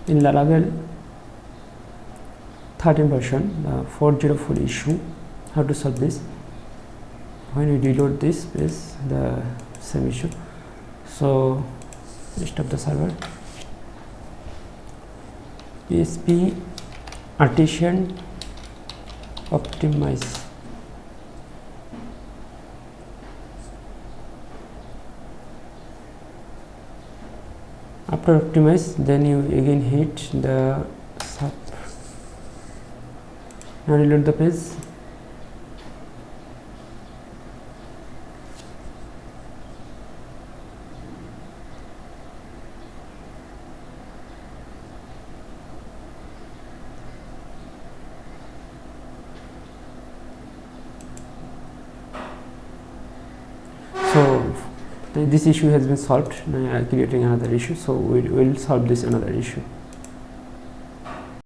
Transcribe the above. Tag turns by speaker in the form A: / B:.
A: in Laravel 13 version 404 issue. How to solve this? When we reload this page, the same issue. So restart the server. PHP artisan optimize. After optimize, then you again hit the sub. Now reload the page. So this issue has been solved. Now I am creating another issue, so we will solve this another issue.